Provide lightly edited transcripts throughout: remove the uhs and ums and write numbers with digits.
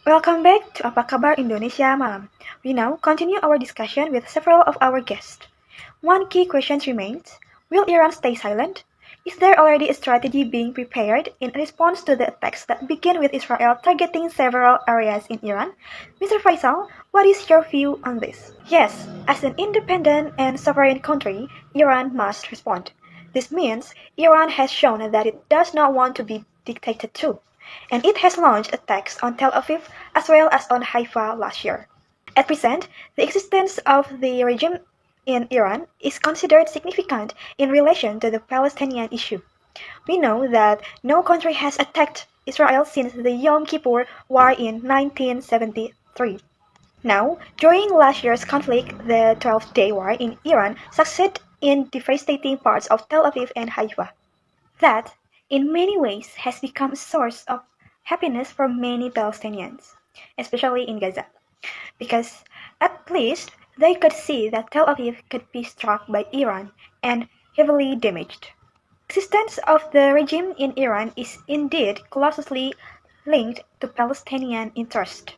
Welcome back to Apa Kabar Indonesia Malam. We now continue our discussion with several of our guests. One key question remains: will Iran stay silent? Is there already a strategy being prepared in response to the attacks that began with Israel targeting several areas in Iran? Mr. Faisal, what is your view on this? Yes, as an independent and sovereign country, Iran must respond. This means Iran has shown that it does not want to be dictated to, and it has launched attacks on Tel Aviv as well as on Haifa last year. At present, the existence of the regime in Iran is considered significant in relation to the Palestinian issue. We know that no country has attacked Israel since the Yom Kippur War in 1973. Now, during last year's conflict, the 12-day war in Iran succeeded in devastating parts of Tel Aviv and Haifa. That, in many ways, has become a source of happiness for many Palestinians, especially in Gaza, because at least they could see that Tel Aviv could be struck by Iran and heavily damaged. The existence of the regime in Iran is indeed closely linked to Palestinian interest,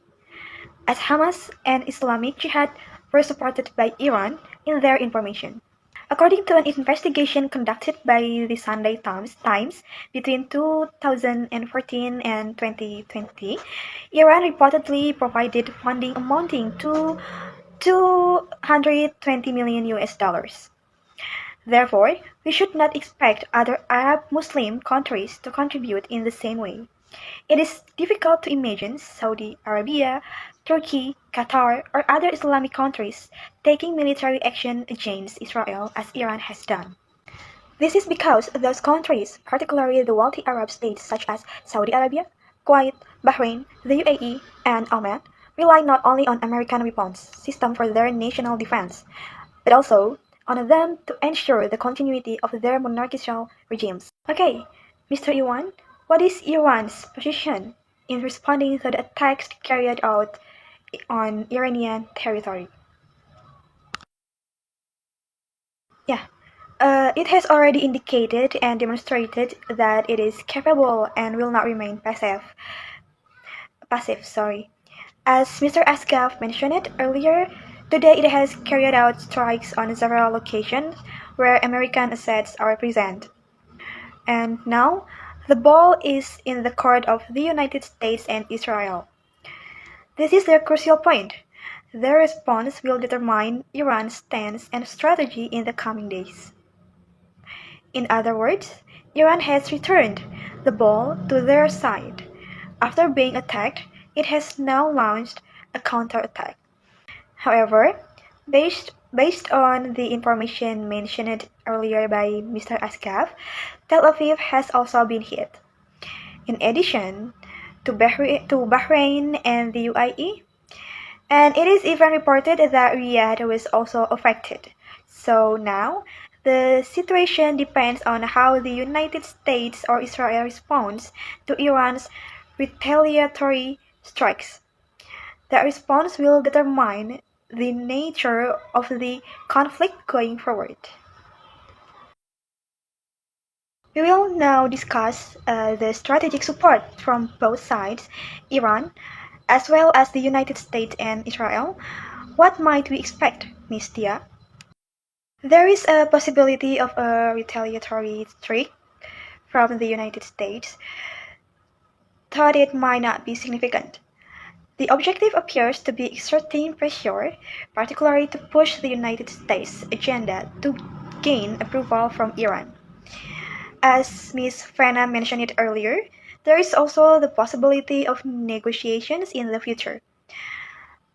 as Hamas and Islamic Jihad were supported by Iran in their information. According to an investigation conducted by the Sunday Times between 2014 and 2020, Iran reportedly provided funding amounting to 220 million US dollars. Therefore, we should not expect other Arab Muslim countries to contribute in the same way. It is difficult to imagine Saudi Arabia, Turkey, Qatar, or other Islamic countries taking military action against Israel as Iran has done. This is because those countries, particularly the wealthy Arab states such as Saudi Arabia, Kuwait, Bahrain, the UAE, and Oman, rely not only on American weapons system for their national defense, but also on them to ensure the continuity of their monarchical regimes. Okay, Mr. Iwan, what is Iran's position in responding to the attacks carried out on Iranian territory? Yeah, it has already indicated and demonstrated that it is capable and will not remain passive. As Mr. Asghaf mentioned earlier, today it has carried out strikes on several locations where American assets are present. And now, the ball is in the court of the United States and Israel. This is the crucial point. Their response will determine Iran's stance and strategy in the coming days. In other words, Iran has returned the ball to their side. After being attacked, it has now launched a counterattack. However, based on the information mentioned earlier by Mr. Asghaf, Tel Aviv has also been hit. In addition to Bahrain and the UAE, and it is even reported that Riyadh was also affected. So now, the situation depends on how the United States or Israel responds to Iran's retaliatory strikes. That response will determine the nature of the conflict going forward. We will now discuss the strategic support from both sides, Iran, as well as the United States and Israel. What might we expect, Ms. Tia? There is a possibility of a retaliatory strike from the United States, though it might not be significant. The objective appears to be exerting pressure, particularly to push the United States' agenda to gain approval from Iran. As Ms. Frana mentioned it earlier, there is also the possibility of negotiations in the future.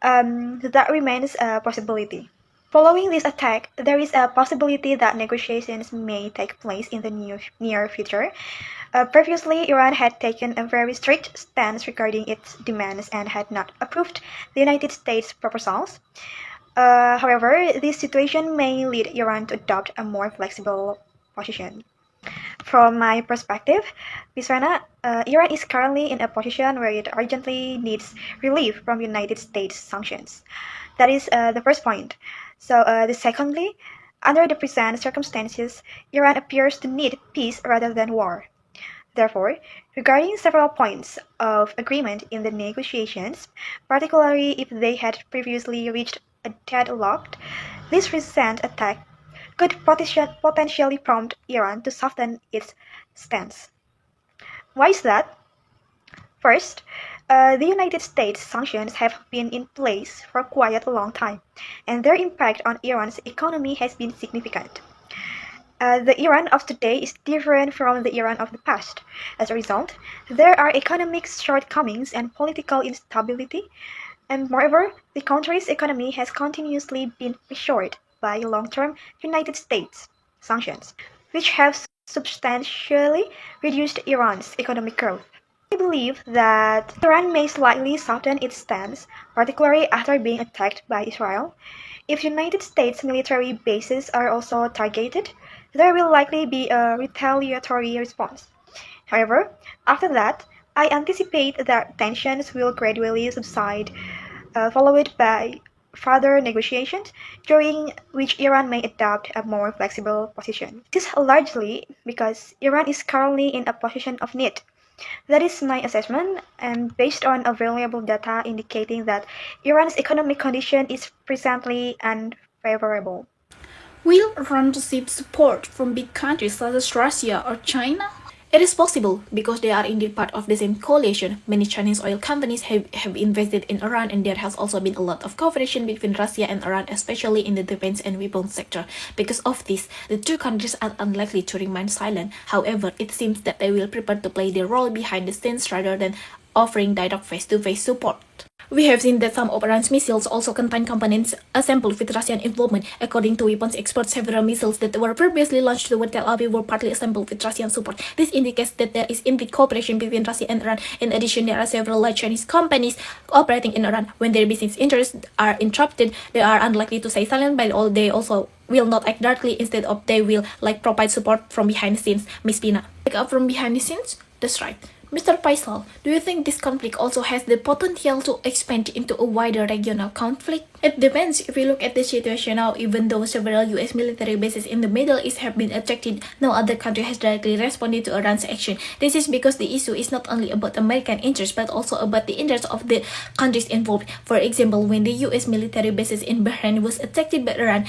That remains a possibility. Following this attack, there is a possibility that negotiations may take place in the near future. Previously, Iran had taken a very strict stance regarding its demands and had not approved the United States' proposals. However, this situation may lead Iran to adopt a more flexible position. From my perspective, Biswana, Iran is currently in a position where it urgently needs relief from United States sanctions. That is the first point. So, secondly, under the present circumstances, Iran appears to need peace rather than war. Therefore, regarding several points of agreement in the negotiations, particularly if they had previously reached a deadlock, this recent attack could potentially prompt Iran to soften its stance. Why is that? First, the United States sanctions have been in place for quite a long time, and their impact on Iran's economy has been significant. The Iran of today is different from the Iran of the past. As a result, there are economic shortcomings and political instability, and moreover, the country's economy has continuously been pressured by long-term United States sanctions, which have substantially reduced Iran's economic growth. I believe that Iran may slightly soften its stance, particularly after being attacked by Israel. If United States military bases are also targeted, there will likely be a retaliatory response. However, after that, I anticipate that tensions will gradually subside, followed by further negotiations, during which Iran may adopt a more flexible position. This is largely because Iran is currently in a position of need. That is my assessment, and based on available data indicating that Iran's economic condition is presently unfavorable. Will Iran receive support from big countries such as Russia or China? It is possible because they are indeed part of the same coalition. Many Chinese oil companies have invested in Iran, and there has also been a lot of cooperation between Russia and Iran, especially in the defense and weapons sector. Because of this, the two countries are unlikely to remain silent. However, it seems that they will prepare to play their role behind the scenes rather than offering direct face-to-face support. We have seen that some of Iran's missiles also contain components assembled with Russian involvement. According to weapons experts, several missiles that were previously launched toward Tel Aviv were partly assembled with Russian support. This indicates that there is indeed cooperation between Russia and Iran. In addition, there are several large Chinese companies operating in Iran. When their business interests are interrupted, they are unlikely to stay silent, but they also will not act directly. Instead of they will provide support from behind the scenes. Miss Pina, from behind the scenes? That's right. Mr. Faisal, do you think this conflict also has the potential to expand into a wider regional conflict? It depends. If we look at the situation now, even though several US military bases in the Middle East have been attacked, no other country has directly responded to Iran's action. This is because the issue is not only about American interests, but also about the interests of the countries involved. For example, when the US military bases in Bahrain was attacked by Iran,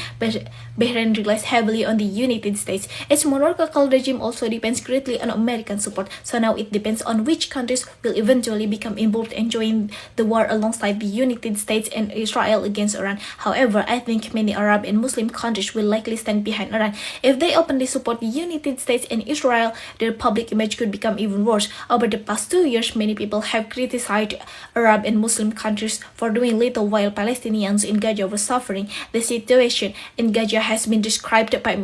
Bahrain relies heavily on the United States. Its monarchical regime also depends greatly on American support, so now it depends on which countries will eventually become involved and join the war alongside the United States and Israel against Iran. However, I think many Arab and Muslim countries will likely stand behind Iran. If they openly support the United States and Israel, their public image could become even worse. Over the past 2 years, many people have criticized Arab and Muslim countries for doing little while Palestinians in Gaza were suffering. The situation in Gaza has been described by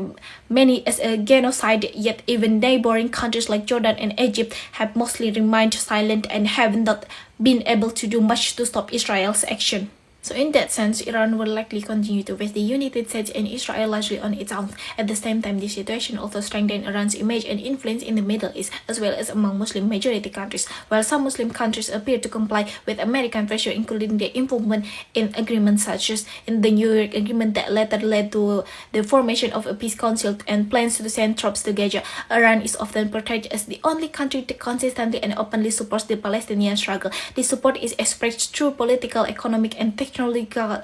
many as a genocide, yet even neighboring countries like Jordan and Egypt have mostly remained silent and have not been able to do much to stop Israel's action. So in that sense, Iran will likely continue to face the United States and Israel largely on its own. At the same time, this situation also strengthened Iran's image and influence in the Middle East, as well as among Muslim majority countries. While some Muslim countries appear to comply with American pressure, including their involvement in agreements such as in the New York Agreement that later led to the formation of a peace council and plans to send troops to Gaza, Iran is often portrayed as the only country that consistently and openly supports the Palestinian struggle. This support is expressed through political, economic, and technological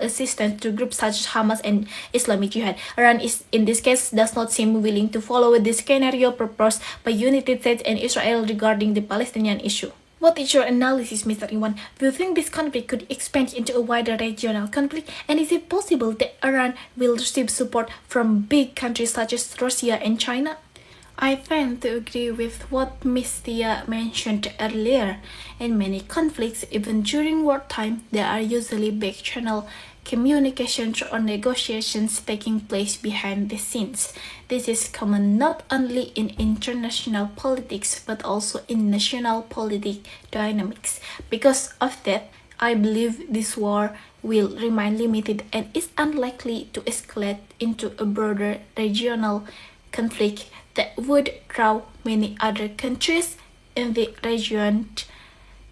assistance to groups such as Hamas and Islamic Jihad. Iran in this case does not seem willing to follow the scenario proposed by United States and Israel regarding the Palestinian issue. What is your analysis, Mr. Iwan? Do you think this conflict could expand into a wider regional conflict? And is it possible that Iran will receive support from big countries such as Russia and China? I tend to agree with what Ms. Tia mentioned earlier. In many conflicts, even during wartime, there are usually back-channel communications or negotiations taking place behind the scenes. This is common not only in international politics but also in national politic dynamics. Because of that, I believe this war will remain limited and is unlikely to escalate into a broader regional conflict that would draw many other countries in the region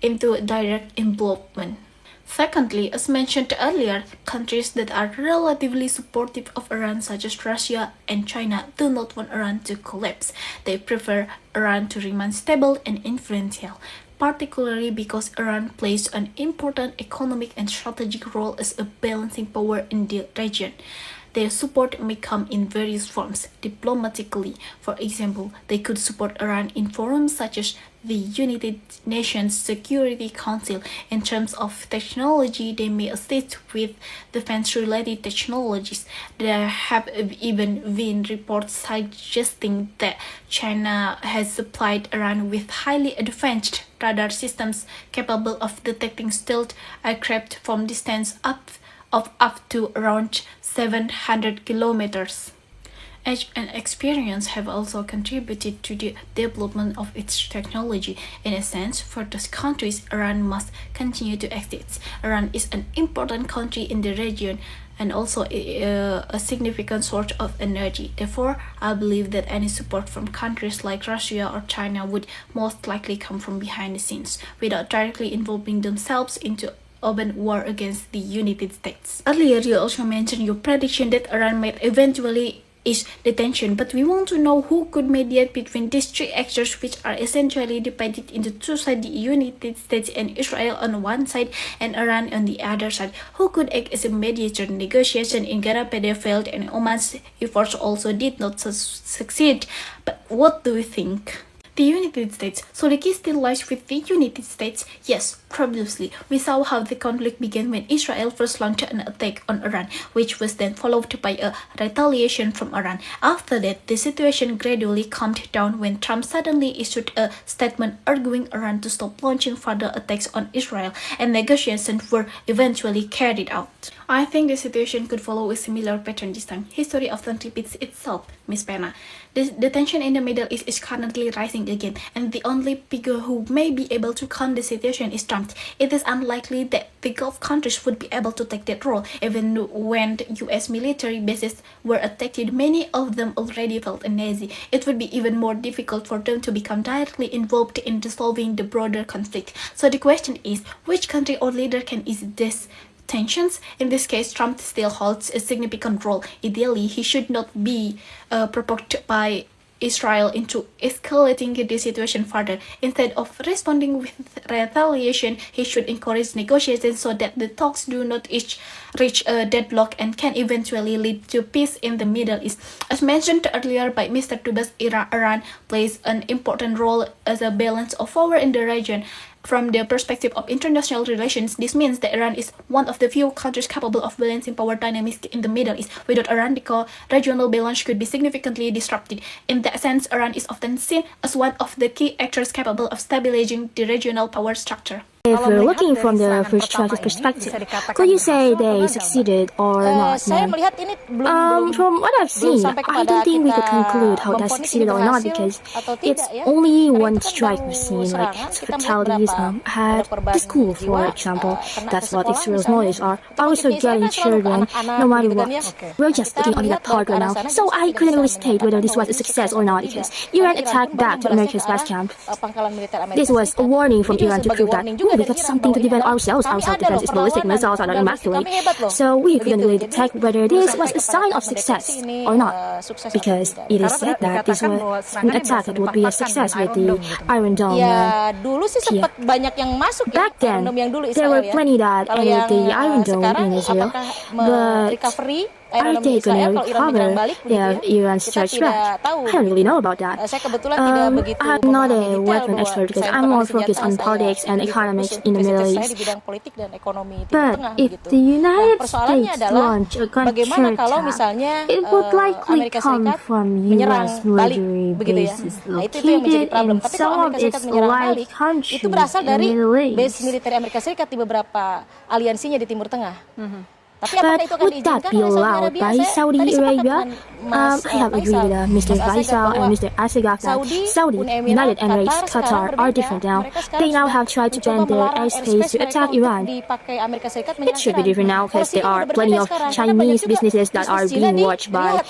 into direct involvement. Secondly, as mentioned earlier, countries that are relatively supportive of Iran, such as Russia and China, do not want Iran to collapse. They prefer Iran to remain stable and influential, particularly because Iran plays an important economic and strategic role as a balancing power in the region. Their support may come in various forms. Diplomatically, for example, they could support Iran in forums such as the United Nations Security Council. In terms of technology, they may assist with defense-related technologies. There have even been reports suggesting that China has supplied Iran with highly advanced radar systems capable of detecting stealth aircraft from distance up to around 700 kilometers. Age and experience have also contributed to the development of its technology. In a sense, for those countries, Iran must continue to exist. Iran is an important country in the region and also a significant source of energy. Therefore, I believe that any support from countries like Russia or China would most likely come from behind the scenes, without directly involving themselves into open war against the United States. Earlier, you also mentioned your prediction that Iran might eventually ease the tension, but we want to know who could mediate between these three actors, which are essentially divided into two sides: the United States and Israel on one side and Iran on the other side. Who could act as a mediator? Negotiation in Garapede failed and Oman's efforts also did not succeed. But what do you think? The United States. So the key still lies with the United States? Yes, previously. We saw how the conflict began when Israel first launched an attack on Iran, which was then followed by a retaliation from Iran. After that, the situation gradually calmed down when Trump suddenly issued a statement urging Iran to stop launching further attacks on Israel, and negotiations were eventually carried out. I think the situation could follow a similar pattern this time. History often repeats itself, Miss Pena. The tension in the Middle East is currently rising again, and the only figure who may be able to calm the situation is Trump. It is unlikely that the Gulf countries would be able to take that role. Even when the US military bases were attacked, many of them already felt uneasy. It would be even more difficult for them to become directly involved in resolving the broader conflict. So the question is, which country or leader can ease this tensions? In this case, Trump still holds a significant role. Ideally, he should not be provoked by Israel into escalating the situation further. Instead of responding with retaliation, he should encourage negotiations so that the talks do not reach a deadlock and can eventually lead to peace in the Middle East. As mentioned earlier by Mr. Dubas, Iran plays an important role as a balance of power in the region. From the perspective of international relations, this means that Iran is one of the few countries capable of balancing power dynamics in the Middle East. Without Iran, the regional balance could be significantly disrupted. In that sense, Iran is often seen as one of the key actors capable of stabilizing the regional power structure. If we're looking from the first strike's perspective, could you say they succeeded or not, ma'am? From what I've seen, I don't think we could conclude how they succeeded or not because it's only one strike we've seen, like fatalities at the school, for example. That's what Israel's motives are. Also getting children, no matter what. We're just looking only that part right now, so I couldn't really state whether this was a success or not because Iran attacked back to America's base camp. This was a warning from Iran to prove that we got something to defend ourselves. Our self-defense is ballistic missiles are not immaculate. So we couldn't really detect whether this was a sign of success or not. Because it is said that this was an attack that would be a success with the Iron Dome. Back then, there were plenty that entered the Iron Dome in Israel. But are they going to recover if Iran strikes back? I don't really know about that. I'm not a weapon expert because I'm more focused on politics and economics in the Middle East. But if the United States launch a counterattack, it would likely come from US military bases located in some of its allied countries in the Middle East. Base militer Amerika Serikat di beberapa aliansinya di Timur Tengah. But would that be allowed by Saudi Arabia? I have agreed with Mr. Faisal and Mr. Assegaf that Saudi, United Emirates, Qatar are different now. They now have tried to ban their airspace to attack Iran. It should be different now because there are plenty of Chinese businesses that are being watched by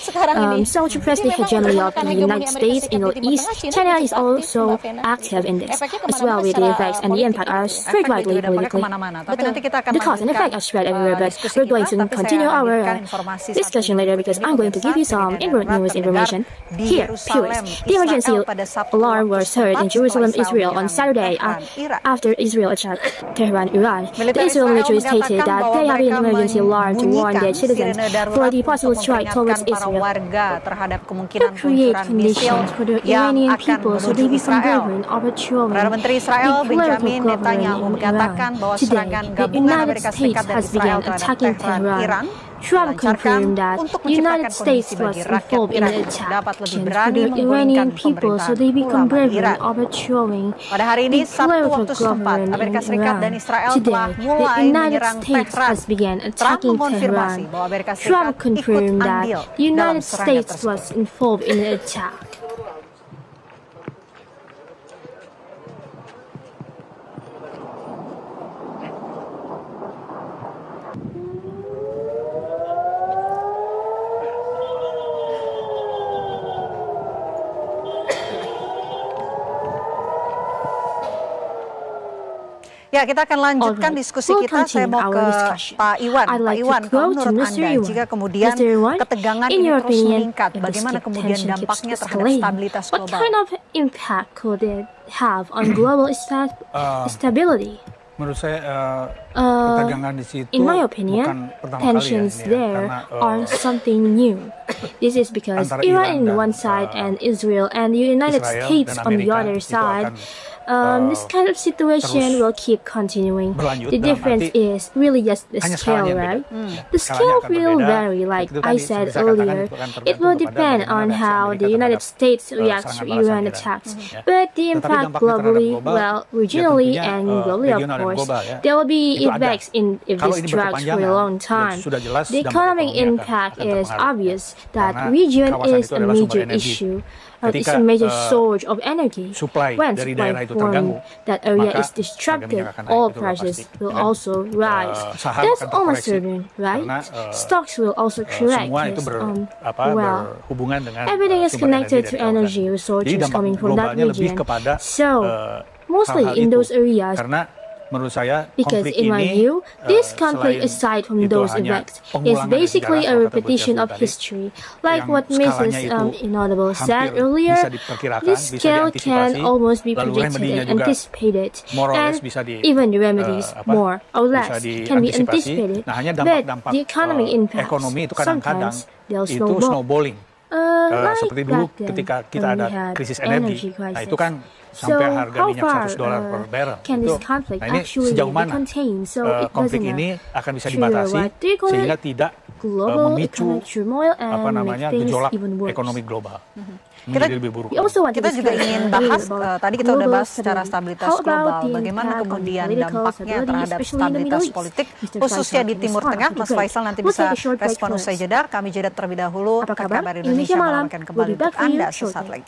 Saudi President hegemony of the United States in the East. China is also active in this, as well with the effects and the impact are spread widely politically. The cause and effect are spread everywhere, but we're going to continue our discussion later because I'm going to give you some news information. Here, purist. The emergency alarm was heard in Jerusalem, Israel on Saturday after Israel attacked Tehran, Iran. The Israel military stated that they have an emergency alarm to warn their citizens for the possible strike towards Israel. To create conditions for the Iranian people so they become government overthrowing the political government in Iran. Today, the United States has begun attacking Tehran. Trump confirmed that the United States was involved in the attack for the Iranian people so they become government overthrowing the political government in Iran. Today, the United States has begun attacking Tehran. Trump confirmed that the United States was involved in the attack. Ya, kita akan lanjutkan diskusi kita. Saya mau ke Pak Iwan. Pak Iwan, kalau menurut Anda, jika kemudian ketegangan ini terus meningkat, bagaimana kemudian dampaknya terhadap stabilitas global? What kind of impact could it have on global stability? Menurut saya ketegangan di situ in my opinion, tensions there are something new. This is because Iran on one side and Israel and the United States on the other side. This kind of situation will keep continuing. The difference is really just the scale, right? The scale will vary, like I said earlier. It will depend on how the United States reacts to Iran attacks. But the impact globally, well, regionally and globally, of course, there will be effects if this drags for a long time. The economic impact is obvious that region is a major issue. It's a major source of energy. When supply from that area is disrupted, oil prices will also rise. That's almost certain, right? Stocks will also correct. Well, everything is connected to energy resources coming from that region. So, mostly in those areas, because in my view, this conflict aside from those effects is basically a repetition of history. Like what Mrs. Inaudible said earlier, this scale can almost be predicted and anticipated, and even the remedies, more or less, can be anticipated, but the economic impacts, sometimes they'll snowball. Seperti dulu ketika kita ada krisis energi, nah itu kan sampai harga minyak $100 per barrel. Nah ini sejauh mana konflik ini akan bisa dibatasi sehingga tidak memicu gejolak ekonomi global. Kita juga ingin bahas, tadi kita sudah bahas secara stabilitas global, bagaimana kemudian dampaknya terhadap stabilitas politik, khususnya di Timur Tengah. Mas Faisal nanti bisa respon usai jeda, kami jeda terlebih dahulu. Kabar Indonesia melaporkan kembali untuk Anda sesaat lagi.